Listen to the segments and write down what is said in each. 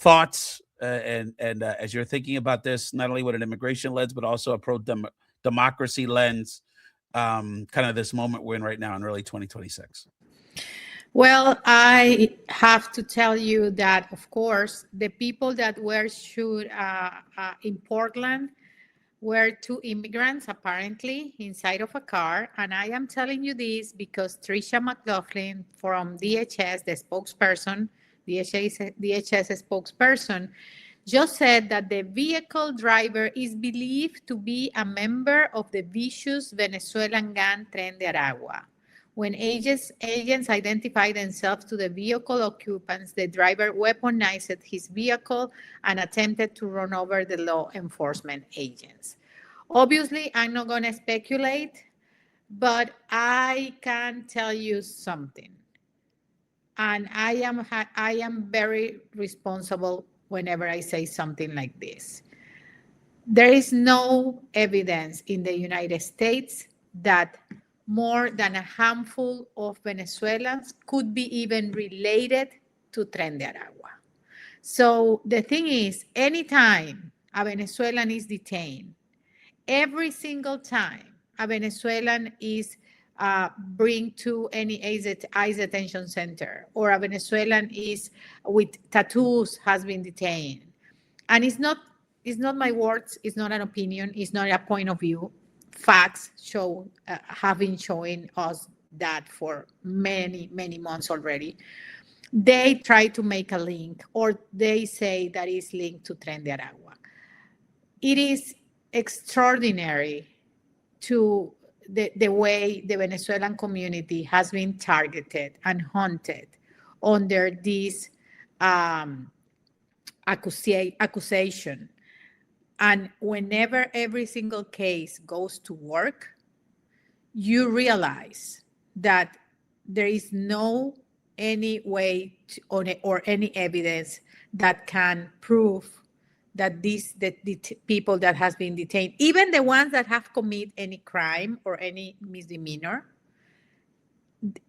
thoughts and as you're thinking about this, not only with an immigration lens, but also a democracy lens, kind of this moment we're in right now in early 2026? Well, I have to tell you that, of course, the people that were shot in Portland were two immigrants, apparently, inside of a car. And I am telling you this because Tricia McLaughlin from DHS, the spokesperson, DHS spokesperson, just said that the vehicle driver is believed to be a member of the vicious Venezuelan gang Tren de Aragua. When agents identified themselves to the vehicle occupants, the driver weaponized his vehicle and attempted to run over the law enforcement agents. Obviously, I'm not going to speculate, but I can tell you something. And I am very responsible whenever I say something like this. There is no evidence in the United States that more than a handful of Venezuelans could be even related to Tren de Aragua. So the thing is, anytime a Venezuelan is detained, every single time a Venezuelan is bring to any ICE detention center, or a Venezuelan is with tattoos has been detained, and it's not my words, it's not an opinion, it's not a point of view. Facts have been showing us that for many months already. They try to make a link, or they say that is linked to Tren de Aragua. It is extraordinary to the way the Venezuelan community has been targeted and hunted under this accusation. And whenever every single case goes to work, you realize that there is no any way or any evidence that can prove that the people that has been detained, even the ones that have committed any crime or any misdemeanor,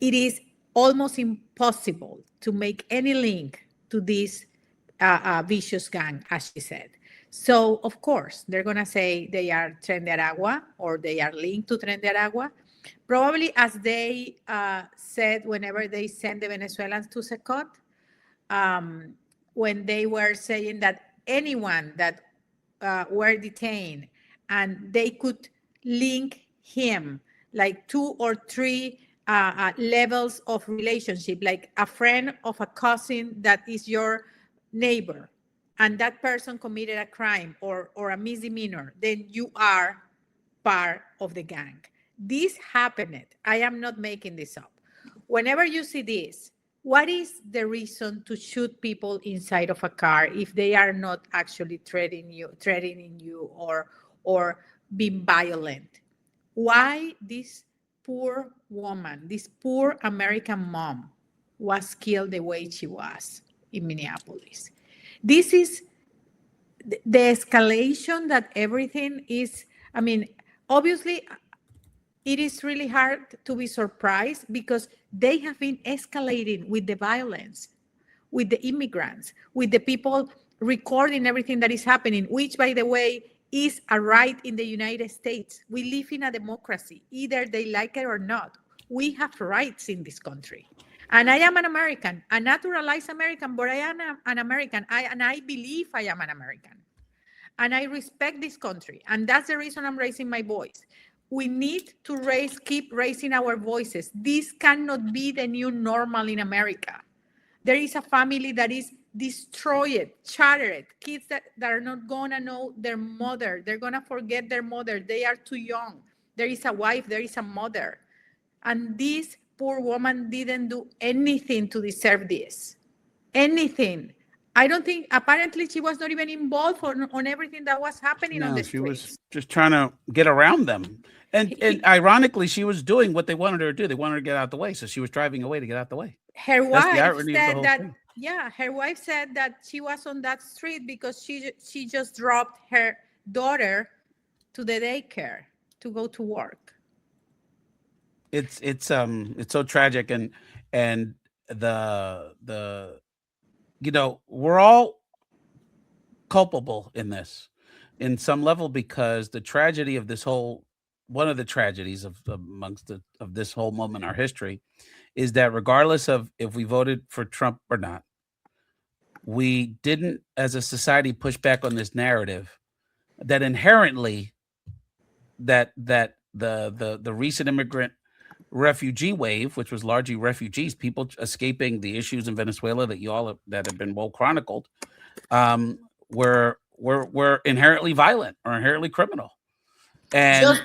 it is almost impossible to make any link to this vicious gang, as she said. So, of course, they're going to say they are Tren de Aragua or they are linked to Tren de Aragua. Probably, as they said whenever they sent the Venezuelans to Secot, when they were saying that anyone that were detained and they could link him like 2 or 3 levels of relationship, like a friend of a cousin that is your neighbor, and that person committed a crime or a misdemeanor, then you are part of the gang. This happened. I am not making this up. Whenever you see this, what is the reason to shoot people inside of a car if they are not actually threatening you or being violent? Why this poor woman, this poor American mom was killed the way she was in Minneapolis? This is the escalation that everything is. I mean, obviously, it is really hard to be surprised because they have been escalating with the violence, with the immigrants, with the people recording everything that is happening, which, by the way, is a right in the United States. We live in a democracy, either they like it or not. We have rights in this country. And I am an American, a naturalized American, but I am an American. I believe I am an American. And I respect this country. And that's the reason I'm raising my voice. We need to keep raising our voices. This cannot be the new normal in America. There is a family that is destroyed, shattered, kids that are not gonna know their mother. They're gonna forget their mother. They are too young. There is a wife, there is a mother. And this poor woman didn't do anything to deserve this. Anything. I don't think, apparently she was not even involved on everything that was happening on the street. She was just trying to get around them. And ironically, she was doing what they wanted her to do. They wanted her to get out the way. So she was driving away to get out the way. Her wife said that, her wife said that she was on that street because she just dropped her daughter to the daycare to go to work. It's so tragic, and the we're all culpable in this in some level, because the tragedy of this whole one of the tragedies of amongst of this whole moment in our history is that regardless of if we voted for Trump or not, we didn't as a society push back on this narrative that inherently that the recent immigrant refugee wave, which was largely refugees, people escaping the issues in Venezuela that that have been well chronicled, were inherently violent or inherently criminal. And just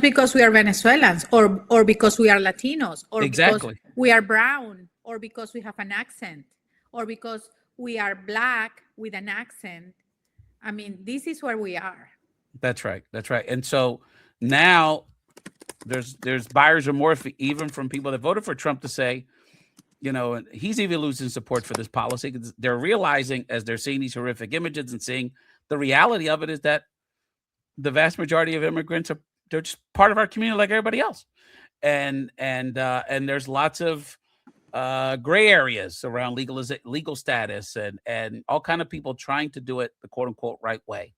because we are Venezuelans, or because we are Latinos, or because exactly, we are brown, or because we have an accent, or because we are black with an accent. I mean, this is where we are. that's right. That's right. And so now there's buyer's remorse even from people that voted for Trump to say, you know, and he's even losing support for this policy because they're realizing as they're seeing these horrific images and seeing the reality of it is that the vast majority of immigrants they're just part of our community like everybody else. And there's lots of gray areas around legal status and all kind of people trying to do it the quote unquote right way.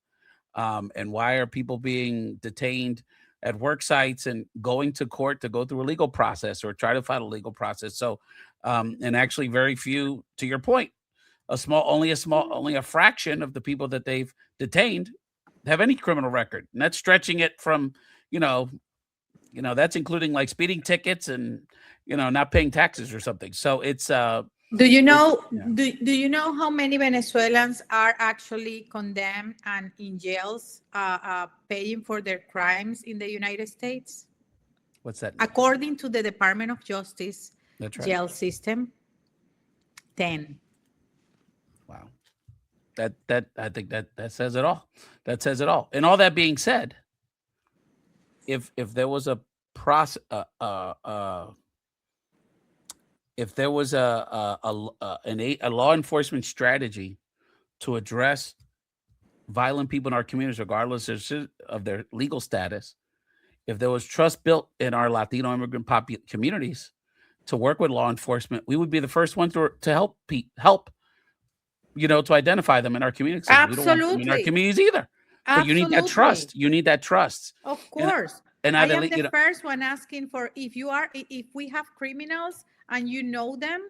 And why are people being detained at work sites and going to court to go through a legal process or try to file a legal process? So, and actually very few, to your point, only a fraction of the people that they've detained have any criminal record. And that's stretching it from, that's including like speeding tickets and, not paying taxes or something. So it's, do you know how many Venezuelans are actually condemned and in jails paying for their crimes in the United States? What's that? According to the Department of Justice jail system, 10. Wow. That I think that says it all. That says it all. And all that being said, if there was a process, if there was a law enforcement strategy to address violent people in our communities, regardless of their legal status, if there was trust built in our Latino immigrant communities to work with law enforcement, we would be the first ones to help to identify them in our communities. Absolutely. We don't want them in our communities either. But you need that trust. You need that trust. Of course. And I am the first one asking for if we have criminals and you know them,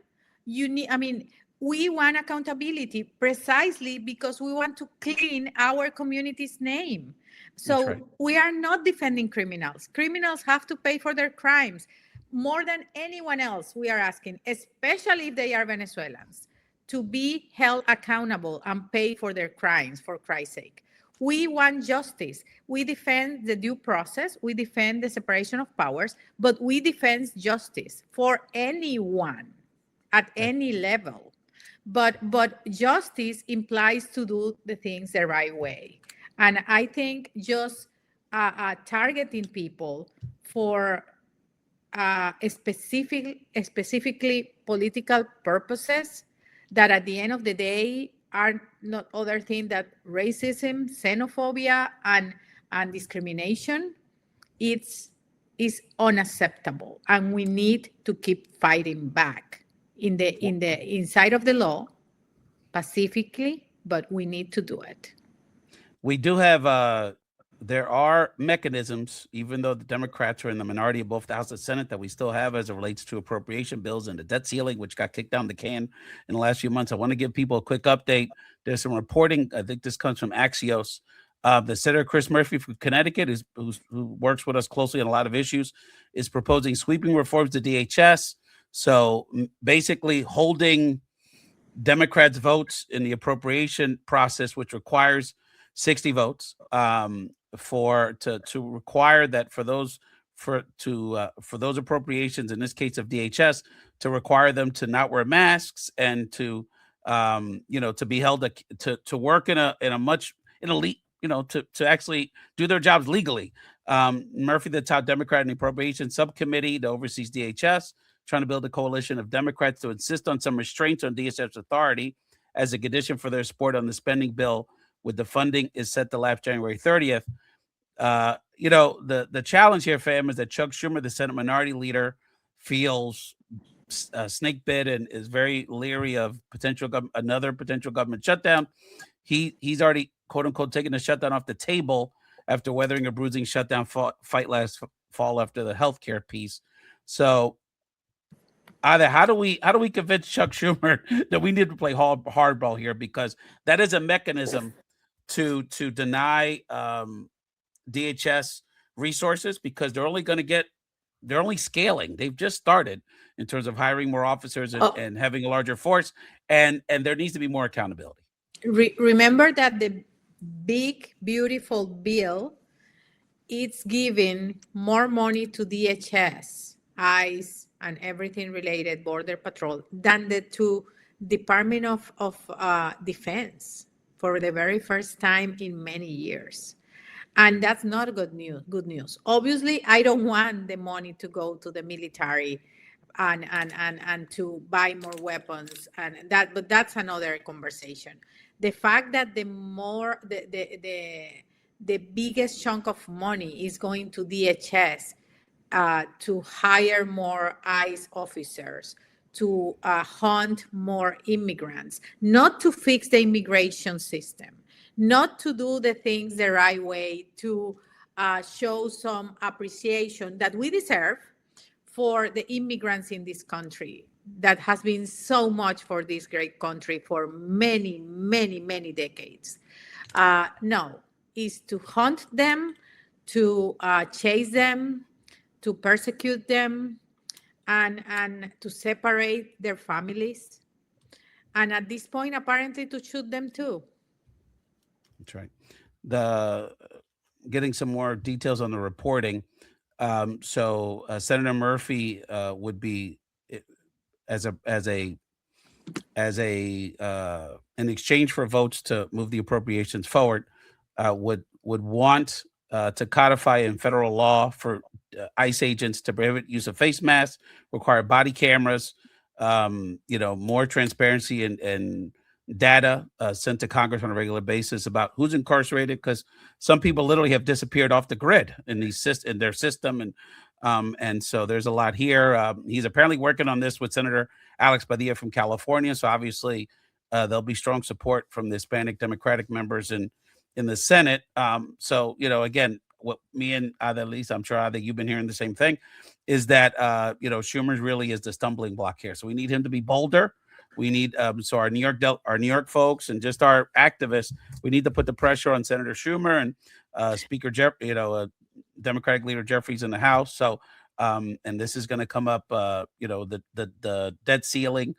we want accountability precisely because we want to clean our community's name. So we are not defending criminals. Criminals have to pay for their crimes more than anyone else. We are asking, especially if they are Venezuelans, to be held accountable and pay for their crimes, for Christ's sake. We want justice. We defend the due process. We defend the separation of powers, but we defend justice for anyone at any level. But justice implies to do the things the right way. And I think just targeting people for specifically political purposes that at the end of the day are not other thing than racism, xenophobia, and discrimination, is unacceptable, and we need to keep fighting back in the inside of the law, pacifically, but we need to do it. We do have there are mechanisms, even though the Democrats are in the minority of both the House and Senate, that we still have as it relates to appropriation bills and the debt ceiling, which got kicked down the can in the last few months. I want to give people a quick update. There's some reporting, I think this comes from Axios. The Senator Chris Murphy from Connecticut, who works with us closely on a lot of issues, is proposing sweeping reforms to DHS. So basically holding Democrats' votes in the appropriation process, which requires 60 votes, to require that for those appropriations, in this case of DHS, to require them to not wear masks and to be held to work in a elite, to actually do their jobs legally. Murphy, the top Democrat in the appropriations subcommittee that oversees DHS, trying to build a coalition of Democrats to insist on some restraints on DHS authority as a condition for their support on the spending bill, with the funding is set to lapse January 30th. The challenge here, fam, is that Chuck Schumer, the Senate Minority Leader, feels snake bit and is very leery of another potential government shutdown. he's already quote unquote taken the shutdown off the table after weathering a bruising shutdown fight last fall after the healthcare piece. So either how do we convince Chuck Schumer that we need to play hardball here, because that is a mechanism to deny DHS resources, because they're only scaling. They've just started in terms of hiring more officers and having a larger force, and there needs to be more accountability. Remember that the big beautiful bill, it's giving more money to DHS, ICE, and everything related, Border Patrol, than the two Department of Defense for the very first time in many years. And that's not good news. Obviously, I don't want the money to go to the military and to buy more weapons but that's another conversation. The fact that the biggest chunk of money is going to DHS to hire more ICE officers, to hunt more immigrants, not to fix the immigration system, not to do the things the right way, to show some appreciation that we deserve for the immigrants in this country that has been so much for this great country for many, many, many decades. No, is to hunt them, to chase them, to persecute them, and to separate their families. And at this point, apparently, to shoot them too. That's right. The getting some more details on the reporting. So Senator Murphy would be as a in exchange for votes to move the appropriations forward, would want to codify in federal law for ICE agents to prohibit use of face masks, require body cameras, more transparency and data sent to Congress on a regular basis about who's incarcerated, because some people literally have disappeared off the grid in their system, and so there's a lot here. He's apparently working on this with Senator Alex Padilla from California, so obviously there'll be strong support from the Hispanic Democratic members in the Senate. So again, what me and Adelys, I'm sure that you've been hearing the same thing, is that Schumer really is the stumbling block here. So we need him to be bolder. We need so our New York folks and just our activists, we need to put the pressure on Senator Schumer and Speaker Democratic leader Jeffries in the House. So and this is going to come up, the debt ceiling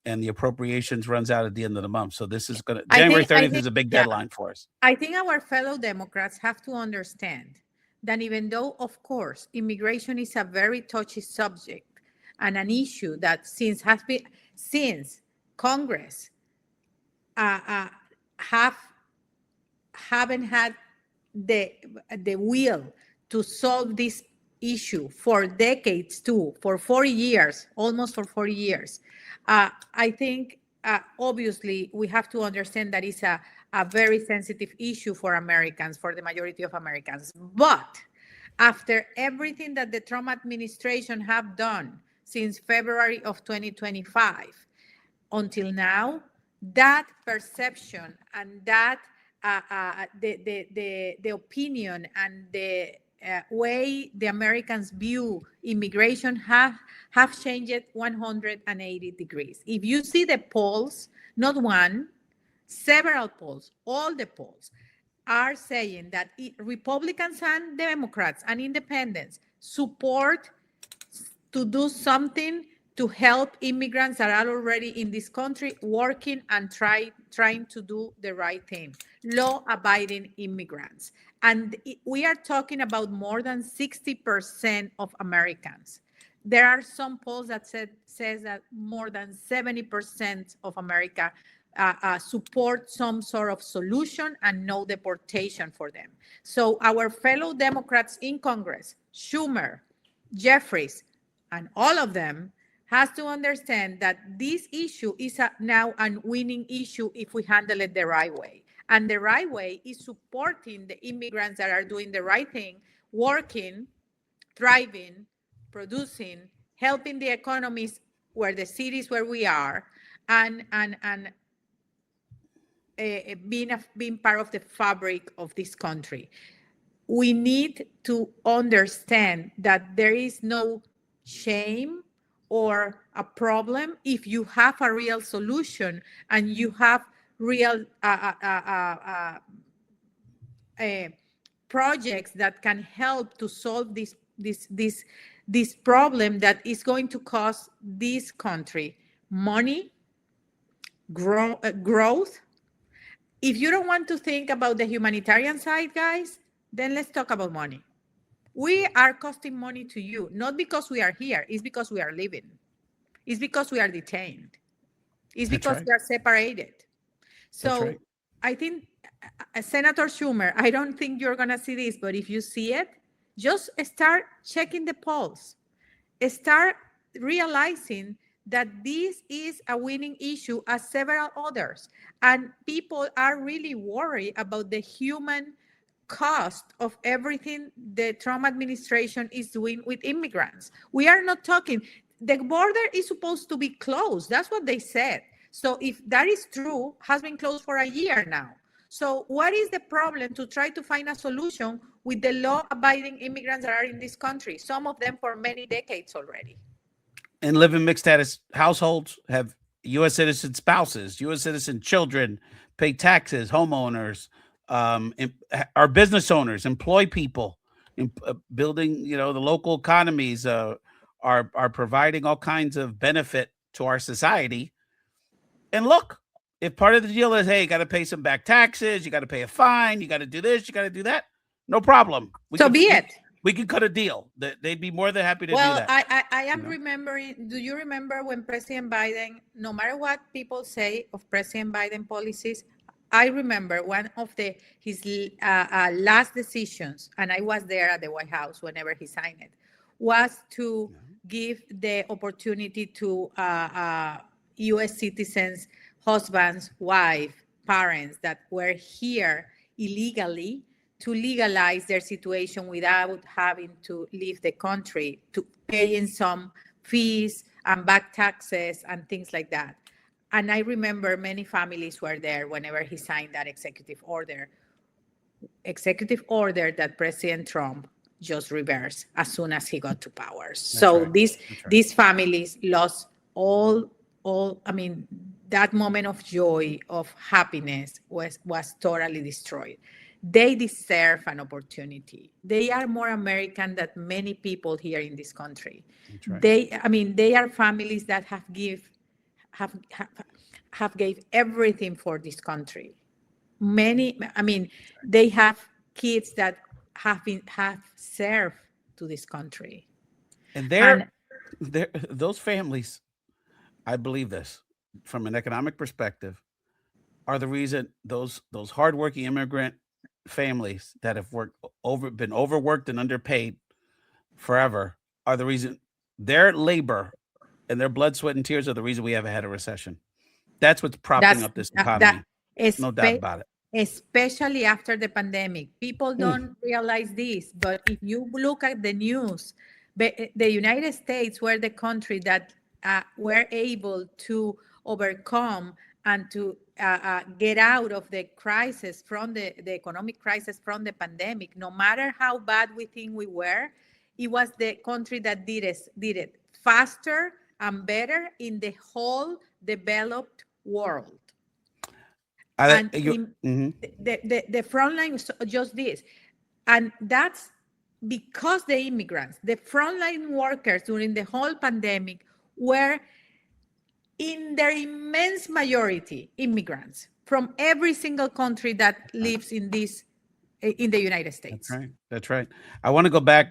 and the appropriations runs out at the end of the month. So this is going to January 30th is a big deadline for us. I think our fellow Democrats have to understand that even though, of course, immigration is a very touchy subject and an issue that since Congress haven't had the will to solve this issue for decades too, for 40 years, almost for 40 years. I think obviously we have to understand that it's a very sensitive issue for Americans, for the majority of Americans. But after everything that the Trump administration have done since February of 2025 until now, that perception and that the opinion and the way the Americans view immigration have changed 180 degrees. If you see the polls, not one, several polls, all the polls are saying that Republicans and Democrats and independents support to do something to help immigrants that are already in this country working and trying to do the right thing, law-abiding immigrants. And we are talking about more than 60% of Americans. There are some polls that says that more than 70% of America support some sort of solution and no deportation for them. So our fellow Democrats in Congress, Schumer, Jeffries, and all of them has to understand that this issue is now a winning issue if we handle it the right way. And the right way is supporting the immigrants that are doing the right thing, working, thriving, producing, helping the economies where the cities where we are, and being part of the fabric of this country. We need to understand that there is no shame or a problem if you have a real solution and you have real projects that can help to solve this problem that is going to cost this country money, growth. If you don't want to think about the humanitarian side, guys, then let's talk about money. We are costing money to you, not because we are here, it's because we are living. It's because we are detained. It's because we are separated. So I think, Senator Schumer, I don't think you're going to see this, but if you see it, just start checking the polls. Start realizing that this is a winning issue as several others. And people are really worried about the human cost of everything the Trump administration is doing with immigrants. We are not talking, the border is supposed to be closed. That's what they said. So if that is true, has been closed for a year now. So what is the problem to try to find a solution with the law-abiding immigrants that are in this country, some of them for many decades already? And live in mixed status households, have U.S. citizen spouses, U.S. citizen children, pay taxes, homeowners, our business owners, employ people, building, the local economies, are providing all kinds of benefit to our society. And look, if part of the deal is, hey, you got to pay some back taxes, you got to pay a fine, you got to do this, you got to do that, no problem. We can cut a deal. They'd be more than happy to do that. Well, I am remembering, do you remember when President Biden, no matter what people say of President Biden policies, I remember one of his last decisions, and I was there at the White House whenever he signed it, was to give the opportunity to U.S. citizens, husbands, wives, parents that were here illegally to legalize their situation without having to leave the country, to paying some fees and back taxes and things like that. And I remember many families were there whenever he signed that executive order that President Trump just reversed as soon as he got to power. These families lost all, I mean, that moment of joy, of happiness was totally destroyed. They deserve an opportunity. They are more American than many people here in this country. They are families that have gave everything for this country. They have kids that have served to this country. And those families, I believe this, from an economic perspective, are the reason those hardworking immigrant families that have been overworked and underpaid forever are the reason. Their labor and their blood, sweat, and tears are the reason we haven't had a recession. That's what's propping up this economy. No doubt about it. Especially after the pandemic. People don't realize this, but if you look at the news, the United States were the country that were able to overcome and to get out of the crisis, from the economic crisis, from the pandemic. No matter how bad we think we were, it was the country that did it faster and better in the whole developed world. The front line was just this. And that's because the immigrants, the frontline workers during the whole pandemic were, in their immense majority, immigrants from every single country that lives in the United States. That's right. I want to go back